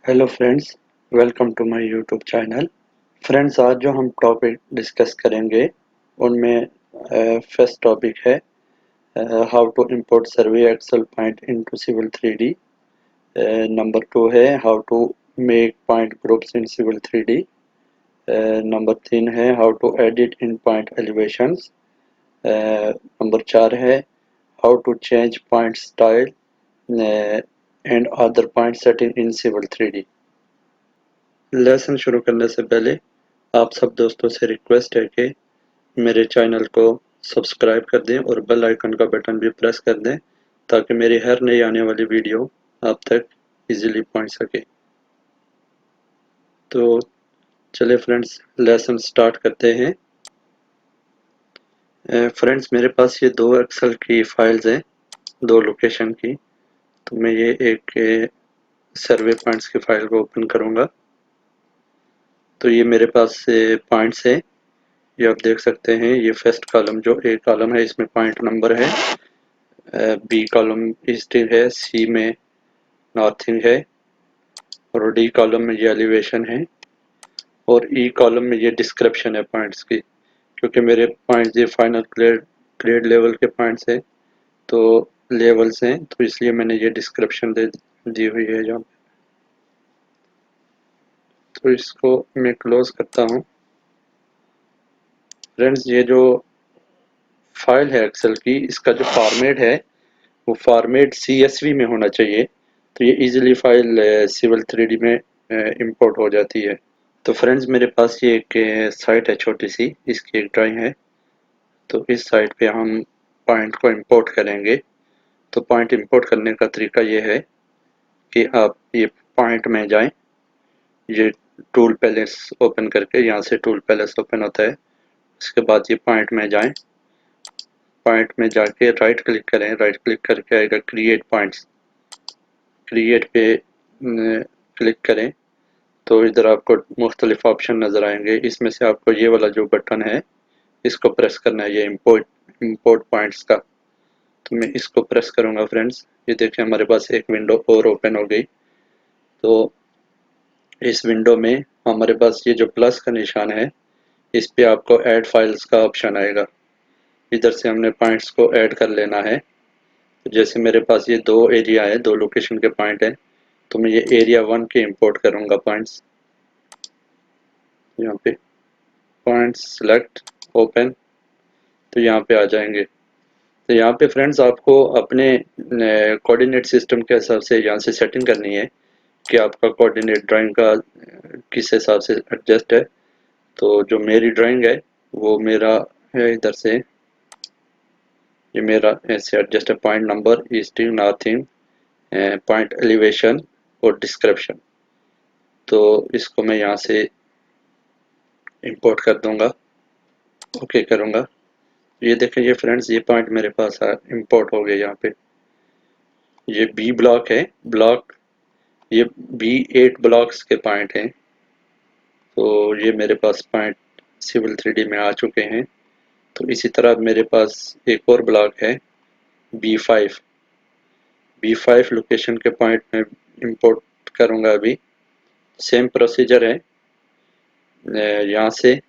Hello friends, welcome to my YouTube channel. Friends, आज जो हम टॉपिक डिस्कस करेंगे उनमें फर्स्ट टॉपिक है how to import survey Excel point into Civil 3D। Number 2 है how to make point groups in Civil 3D। Number 3 है how to edit in point elevations. Number 4 है how to change point style and other point setting in Civil 3D। Lesson शुरू करने से पहले आप सब दोस्तों से रिक्वेस्ट है कि मेरे चैनल को सब्सक्राइब कर दें और बेल आइकन का बटन भी प्रेस कर दें ताकि मेरी हर नई आने वाली वीडियो आप तक इजीली पहुंच सके। तो चलिए फ्रेंड्स, लेसन स्टार्ट करते हैं। फ्रेंड्स, मेरे पास ये दो एक्सेल की फाइल्स हैं, दो लोकेशन की। तो मैं ये एक सर्वे पॉइंट्स की फाइल को ओपन करूंगा। तो ये मेरे पास पॉइंट्स है, ये आप देख सकते हैं। ये फर्स्ट कॉलम, जो ए कॉलम है, इसमें पॉइंट नंबर है। बी कॉलम ईस्टिंग है, सी में नॉर्थिंग है, और डी कॉलम में ये एलिवेशन है, और ई कॉलम में ये डिस्क्रिप्शन है पॉइंट्स की। क्योंकि मेरे पॉइंट्स ये फाइनल ग्रेड लेवल के पॉइंट्स हैं, तो लेवल्स हैं, तो इसलिए मैंने ये डिस्क्रिप्शन दे दी हुई है जहाँ। तो इसको मैं क्लोज करता हूँ। फ्रेंड्स, ये जो फाइल है एक्सेल की, इसका जो फॉर्मेट है वो फॉर्मेट CSV में होना चाहिए। तो ये इजीली फाइल सिविल 3D में इंपोर्ट हो जाती है। तो फ्रेंड्स, मेरे पास ये एक साइट है छोटी सी, इसकी एक ड्राइंग है। तो इस साइट पे हम पॉइंट को इंपोर्ट करेंगे। तो पॉइंट इंपोर्ट करने का तरीका ये है कि आप ये पॉइंट में जाएं, ये टूल पैलेस ओपन करके, यहाँ से टूल पैलेस ओपन होता है। उसके बाद ये पॉइंट में जाएं, पॉइंट में जाके राइट क्लिक करें, राइट क्लिक करके आएगा क्रिएट पॉइंट्स। क्रिएट पे क्लिक करें तो इधर आपको मुख्तलिफ ऑप्शन नज़र आएंगे। इसमें से आपको ये वाला जो बटन है, इसको प्रेस करना है, ये इंपोर्ट पॉइंट्स का। तो मैं इसको प्रेस करूंगा। फ्रेंड्स, ये देखें, हमारे पास एक विंडो और ओपन हो गई। तो इस विंडो में हमारे पास ये जो प्लस का निशान है, इस पे आपको ऐड फाइल्स का ऑप्शन आएगा। इधर से हमने पॉइंट्स को ऐड कर लेना है। तो जैसे मेरे पास ये दो एरिया है, दो लोकेशन के पॉइंट है, तो मैं ये एरिया 1 के इंपोर्ट करूंगा पॉइंट्स। यहाँ पे पॉइंट्स सेलेक्ट ओपन, तो यहाँ पे आ जाएंगे। तो यहाँ पे फ्रेंड्स, आपको अपने कोऑर्डिनेट सिस्टम के हिसाब से यहाँ से सेटिंग करनी है कि आपका कोऑर्डिनेट ड्राइंग का किस हिसाब से एडजस्ट है। तो जो मेरी ड्राइंग है वो मेरा है इधर से, ये मेरा ऐसे एडजस्ट है। Point number, easting, northing, point elevation और डिस्क्रिप्शन। तो इसको मैं यहाँ से इंपोर्ट कर दूंगा, ओके करूँगा। ये देखें, ये फ्रेंड्स, ये पॉइंट मेरे पास इंपोर्ट हो गए। यहाँ पे ये बी ब्लॉक है, ब्लॉक, ये B8 ब्लॉक्स के पॉइंट हैं। तो ये मेरे पास पॉइंट सिविल 3D में आ चुके हैं। तो इसी तरह मेरे पास एक और ब्लॉक है B5। B5 लोकेशन के पॉइंट में इंपोर्ट करूँगा अभी। सेम प्रोसीजर है। यहाँ से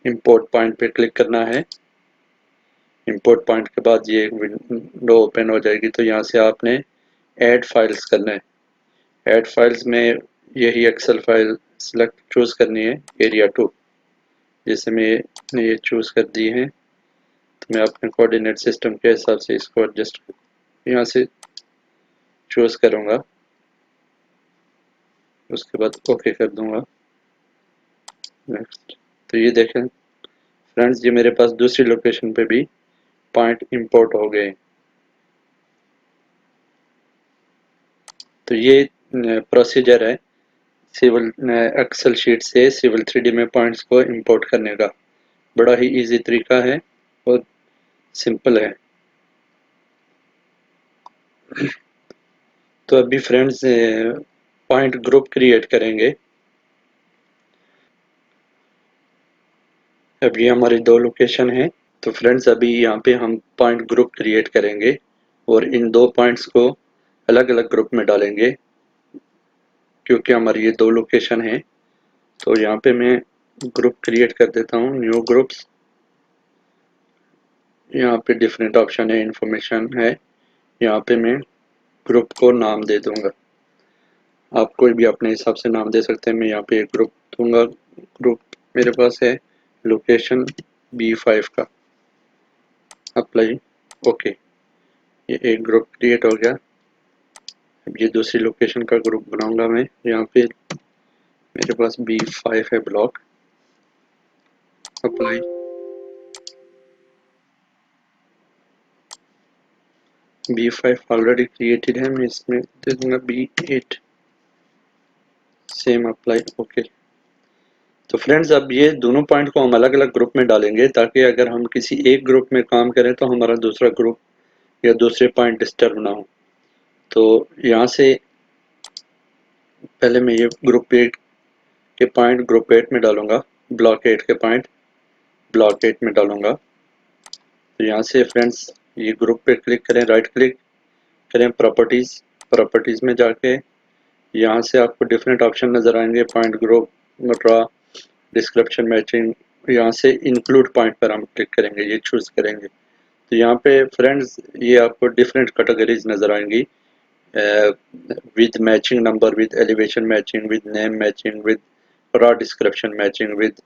इंपोर्ट पॉइंट पे क्लिक करना है। इंपोर्ट पॉइंट के बाद ये एक विंडो ओपन हो जाएगी। तो यहाँ से आपने ऐड फाइल्स करना है। ऐड फाइल्स में यही एक्सेल फाइल सेलेक्ट चूज़ करनी है, एरिया 2। जैसे मैंने ये चूज़ कर दी है, तो मैं अपने कोऑर्डिनेट सिस्टम के हिसाब से इसको एडजस्ट यहाँ से चूज़ करूँगा। उसके बाद ओके कर दूँगा, नेक्स्ट। तो ये देखें फ्रेंड्स, ये मेरे पास दूसरी लोकेशन पे भी पॉइंट इंपोर्ट हो गए। तो ये प्रोसीजर है सिविल एक्सेल शीट से सिविल 3D में पॉइंट्स को इंपोर्ट करने का। बड़ा ही इजी तरीका है और सिंपल है। तो अभी फ्रेंड्स, पॉइंट ग्रुप क्रिएट करेंगे। अब ये हमारी दो लोकेशन है। तो फ्रेंड्स, अभी यहाँ पे हम पॉइंट ग्रुप क्रिएट करेंगे और इन दो पॉइंट्स को अलग अलग ग्रुप में डालेंगे। क्योंकि हमारी ये 2 लोकेशन है। तो यहाँ पे मैं ग्रुप क्रिएट कर देता हूँ, न्यू ग्रुप्स। यहाँ पे डिफरेंट ऑप्शन है, इंफॉर्मेशन है। यहाँ पे मैं ग्रुप को नाम दे दूंगा। आप कोई भी अपने हिसाब से नाम दे सकते हैं। मैं यहाँ पे एक ग्रुप दूंगा। ग्रुप मेरे पास है लोकेशन B5 का। Apply, okay. ये एक ग्रुप क्रिएट हो गया। अब ये दूसरी लोकेशन का ग्रुप बनाऊंगा मैं। यहाँ पे मेरे पास B5 है block. Apply, B5 already created है। मैं इसमें दे दूंगा B8, सेम, अप्लाई, ओके। तो फ्रेंड्स अब ये दोनों पॉइंट को हम अलग अलग ग्रुप में डालेंगे, ताकि अगर हम किसी एक ग्रुप में काम करें तो हमारा दूसरा ग्रुप या दूसरे पॉइंट डिस्टर्ब ना हो। तो यहाँ से पहले मैं ये ग्रुप 8 के पॉइंट ग्रुप 8 में डालूंगा। ब्लॉक 8 के पॉइंट ब्लॉक 8 में डालूंगा। तो यहाँ से फ्रेंड्स ये ग्रुप पे क्लिक करें, राइट क्लिक करें, प्रॉपर्टीज़। प्रॉपर्टीज़ में जाके यहाँ से आपको डिफरेंट ऑप्शन नज़र आएंगे, point group, draw, description, matching. यहाँ से इंक्लूड पॉइंट पर हम क्लिक करेंगे, ये चूज़ करेंगे। तो यहाँ पे फ्रेंड्स ये आपको डिफरेंट कैटेगरीज नज़र आएंगी, with matching number, with elevation matching, with name matching, with raw description matching, with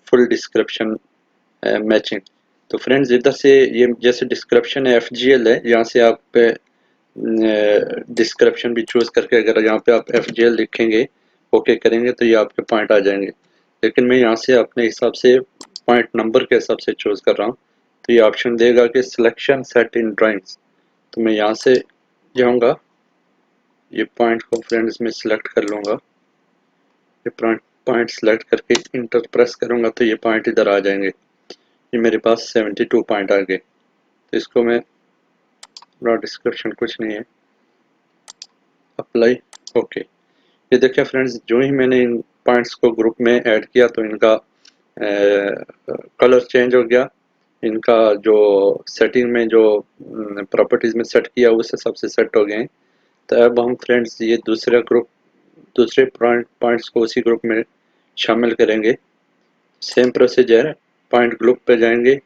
full description matching. तो फ्रेंड्स इधर से ये जैसे डिस्क्रिप्शन है FGL है, यहाँ से आप डिस्क्रिप्शन भी चूज़ करके अगर यहाँ पे आप FGL लिखेंगे, ओके करेंगे, तो ये आपके पॉइंट आ जाएंगे। लेकिन मैं यहाँ से अपने हिसाब से पॉइंट नंबर के हिसाब से चूज़ कर रहा हूँ। तो ये ऑप्शन देगा कि सिलेक्शन सेट इन ड्राइंग्स। तो मैं यहाँ से जाऊँगा, ये पॉइंट को फ्रेंड्स में सिलेक्ट कर लूँगा। ये पॉइंट सिलेक्ट करके इंटर प्रेस करूँगा तो ये पॉइंट इधर आ जाएंगे। ये मेरे पास 72 पॉइंट आ गए। तो इसको मैं, पूरा डिस्क्रिप्शन कुछ नहीं है, अप्लाई, ओके। ये देखिए फ्रेंड्स, जो ही मैंने इन पॉइंट्स को ग्रुप में ऐड किया तो इनका कलर चेंज हो गया। इनका जो सेटिंग में जो प्रॉपर्टीज़ में सेट किया उस हिसाब से सेट हो गए हैं। तो अब हम फ्रेंड्स ये दूसरा ग्रुप, दूसरे पॉइंट्स को उसी ग्रुप में शामिल करेंगे। सेम प्रोसीजर, पॉइंट ग्रुप पे जाएंगे,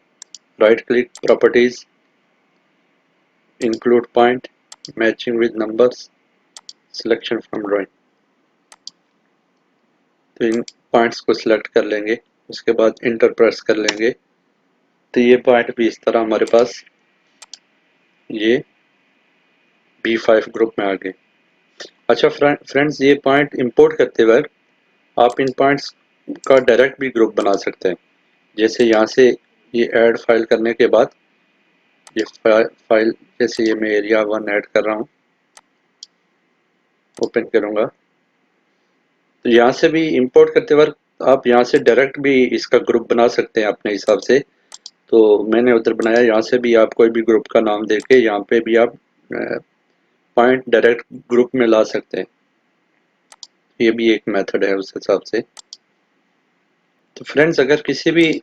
right click, properties, include point, matching with numbers, selection from drawing. तो इन पॉइंट्स को सिलेक्ट कर लेंगे, उसके बाद इंटर प्रेस कर लेंगे। तो ये पॉइंट भी इस तरह हमारे पास ये B5 ग्रुप में आ गए। अच्छा फ्रेंड्स, ये पॉइंट इंपोर्ट करते वक्त आप इन पॉइंट्स का डायरेक्ट भी ग्रुप बना सकते हैं। जैसे यहाँ से ये ऐड फाइल करने के बाद ये फाइल, जैसे ये मैं एरिया 1 ऐड कर रहा हूँ, ओपन करूँगा। तो यहाँ से भी इंपोर्ट करते वक्त आप यहाँ से डायरेक्ट भी इसका ग्रुप बना सकते हैं अपने हिसाब से। तो मैंने उधर बनाया, यहाँ से भी आप कोई भी ग्रुप का नाम देके यहाँ पे भी आप पॉइंट डायरेक्ट ग्रुप में ला सकते हैं। ये भी एक मेथड है उस हिसाब से। तो फ्रेंड्स अगर किसी भी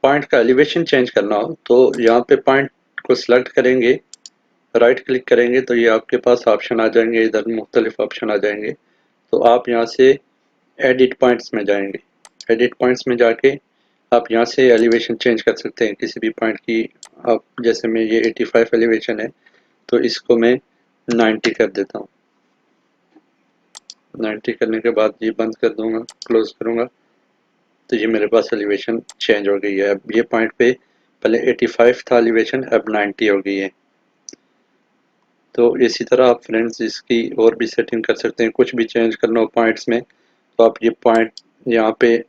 पॉइंट का एलिवेशन चेंज करना हो तो यहाँ पे पॉइंट को सिलेक्ट करेंगे, राइट क्लिक करेंगे तो ये आपके पास ऑप्शन आ जाएंगे, इधर मुख्तलिफ ऑप्शन आ जाएंगे। तो आप यहाँ से एडिट पॉइंट्स में जाएंगे। एडिट पॉइंट्स में जाके आप यहाँ से एलिवेशन चेंज कर सकते हैं किसी भी पॉइंट की। आप जैसे मैं ये 85 एलिवेशन है तो इसको मैं 90 कर देता हूँ। 90 करने के बाद ये बंद कर दूंगा, क्लोज करूंगा। तो ये मेरे पास एलिवेशन चेंज हो गई है। अब ये पॉइंट पे पहले 85 था एलिवेशन, अब 90 हो गई है। तो इसी तरह आप फ्रेंड्स इसकी और भी सेटिंग कर सकते हैं। कुछ भी चेंज करना हो पॉइंट्स में तो आप ये पॉइंट यहाँ पे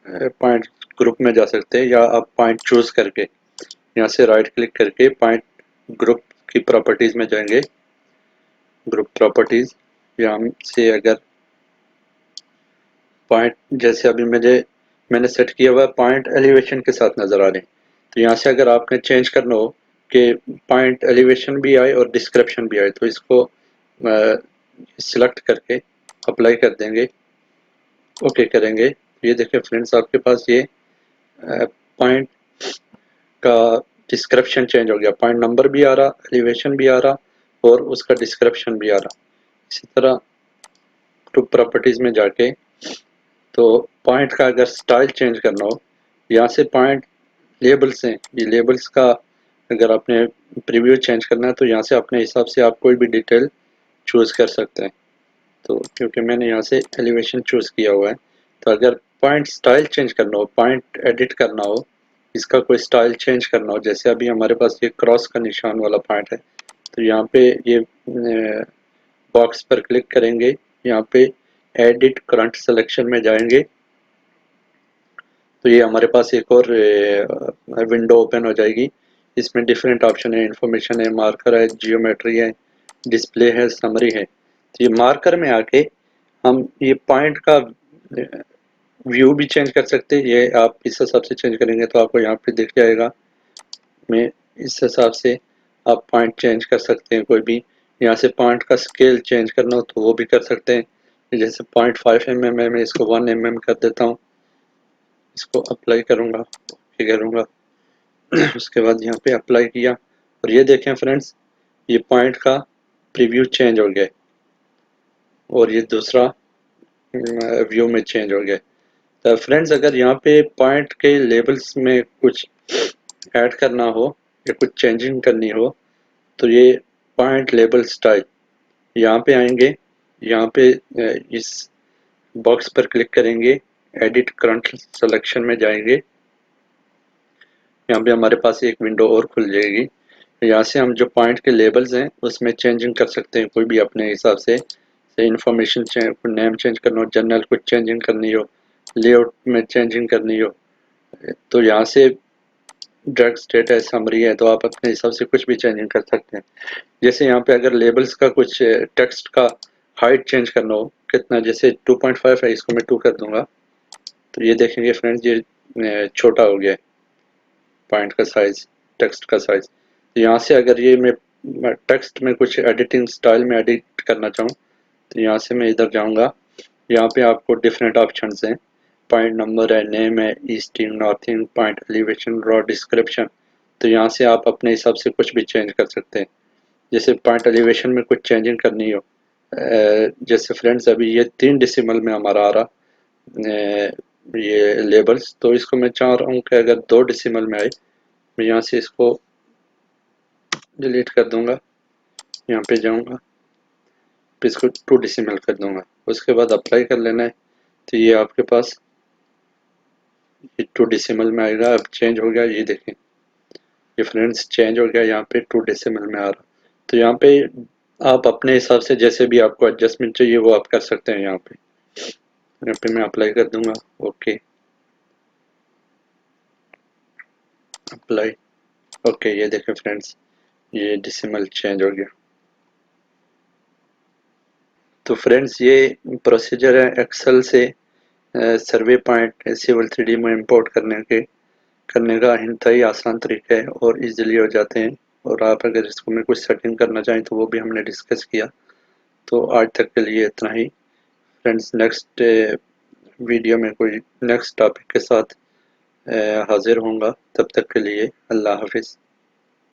पॉइंट ग्रुप में जा सकते हैं, या आप पॉइंट चूज करके यहाँ से राइट क्लिक करके पॉइंट ग्रुप की प्रॉपर्टीज में जाएंगे। ग्रुप प्रॉपर्टीज, यहाँ से अगर पॉइंट, जैसे अभी मैंने सेट किया हुआ पॉइंट एलिवेशन के साथ नज़र आ रहे हैं। तो यहाँ से अगर आपने चेंज करना हो कि पॉइंट एलिवेशन भी आए और डिस्क्रिप्शन भी आए तो इसको सिलेक्ट करके अप्लाई कर देंगे, ओके करेंगे। ये देखिए फ्रेंड्स, आपके पास ये पॉइंट का डिस्क्रिप्शन चेंज हो गया, पॉइंट नंबर भी आ रहा, एलिवेशन भी आ रहा और उसका डिस्क्रिप्शन भी आ रहा। इसी तरह ग्रुप प्रॉपर्टीज़ में जाके तो पॉइंट का अगर स्टाइल चेंज करना हो, यहाँ से पॉइंट लेबल्स हैं, ये लेबल्स का अगर आपने प्रीव्यू चेंज करना है तो यहाँ से अपने हिसाब से आप कोई भी डिटेल चूज़ कर सकते हैं। तो क्योंकि मैंने यहाँ से एलिवेशन चूज़ किया हुआ है, तो अगर पॉइंट स्टाइल चेंज करना हो, पॉइंट एडिट करना हो, इसका कोई स्टाइल चेंज करना हो, जैसे अभी हमारे पास ये क्रॉस का निशान वाला पॉइंट है, तो यहाँ पे ये बॉक्स पर क्लिक करेंगे, यहाँ पे एडिट करंट सिलेक्शन में जाएंगे, तो ये हमारे पास एक और विंडो ओपन हो जाएगी। इसमें डिफरेंट ऑप्शन है, इंफॉर्मेशन है, मार्कर है, जियोमेट्री है, डिस्प्ले है, समरी है। तो ये मार्कर में आके हम ये पॉइंट का व्यू भी चेंज कर सकते हैं। ये आप इस हिसाब से चेंज करेंगे तो आपको यहाँ पे दिख जाएगा। मैं इस हिसाब से आप पॉइंट चेंज कर सकते हैं कोई भी। यहाँ से पॉइंट का स्केल चेंज करना हो तो वो भी कर सकते हैं। जैसे 0.5 mm है, मैं इसको 1 mm कर देता हूँ। इसको अप्लाई करूँगा, ओके करूँगा। उसके बाद यहाँ पे अप्लाई किया और ये देखें फ्रेंड्स, ये पॉइंट का प्रीव्यू चेंज हो गया और ये दूसरा व्यू में चेंज हो गया। तो फ्रेंड्स, अगर यहाँ पे पॉइंट के लेबल्स में कुछ ऐड करना हो या कुछ चेंजिंग करनी हो तो ये पॉइंट लेबल स्टाइल यहाँ पे आएंगे, यहाँ पे इस बॉक्स पर क्लिक करेंगे, एडिट करंट सिलेक्शन में जाएंगे, यहाँ पे हमारे पास एक विंडो और खुल जाएगी। यहाँ से हम जो पॉइंट के लेबल्स हैं उसमें चेंजिंग कर सकते हैं कोई भी अपने हिसाब से इंफॉर्मेशन चेंज, नेम चेंज करना हो, जनरल कुछ चेंजिंग करनी हो, लेआउट में चेंजिंग करनी हो, तो यहाँ से ड्रग स्टेटस समरी है तो आप अपने हिसाब से कुछ भी चेंजिंग कर सकते हैं। जैसे यहाँ पे अगर लेबल्स का कुछ टेक्स्ट का हाइट चेंज करना हो, कितना, जैसे 2.5 है, इसको मैं 2 कर दूंगा, तो ये देखेंगे फ्रेंड्स ये छोटा हो गया है पॉइंट का साइज, टेक्स्ट का साइज। तो यहाँ से अगर ये मैं टेक्स्ट में कुछ एडिटिंग स्टाइल में एडिट करना चाहूँ तो यहाँ से मैं इधर जाऊँगा, यहाँ पे आपको डिफरेंट ऑप्शंस हैं, पॉइंट नंबर है, नेम है, easting, northing, point elevation, raw description. तो यहाँ से आप अपने हिसाब से कुछ भी चेंज कर सकते हैं। जैसे पॉइंट एलिवेशन में कुछ चेंजिंग करनी हो, जैसे फ्रेंड्स अभी ये 3 डेसिमल में हमारा आ रहा ये लेबल्स, तो इसको मैं चाह रहा हूँ कि अगर 2 डेसिमल में आए, मैं यहाँ से इसको डिलीट कर दूंगा, यहाँ पे जाऊँगा, फिर इसको 2 डेसिमल कर दूंगा, उसके बाद अप्लाई कर लेना है। तो ये आपके पास ये 2 डेसिमल में आएगा। अब चेंज हो गया, ये देखें, ये फ्रेंड्स चेंज हो गया, यहाँ पे 2 डेसिमल में आ रहा। तो यहाँ पे आप अपने हिसाब से जैसे भी आपको एडजस्टमेंट चाहिए वो आप कर सकते हैं। यहाँ पे मैं अप्लाई कर दूंगा, ओके अप्लाई, ओके। ये देखें फ्रेंड्स, ये डेसिमल चेंज हो गया। तो फ्रेंड्स, ये प्रोसीजर है एक्सेल से सर्वे पॉइंट सिविल 3D में इंपोर्ट करने का इंतहाई आसान तरीका है और इजीली हो जाते हैं। और आप अगर इसको में कुछ सेटिंग करना चाहें तो वो भी हमने डिस्कस किया। तो आज तक के लिए इतना ही फ्रेंड्स। नेक्स्ट वीडियो में कोई नेक्स्ट टॉपिक के साथ हाजिर होऊंगा। तब तक के लिए अल्लाह हाफिज़।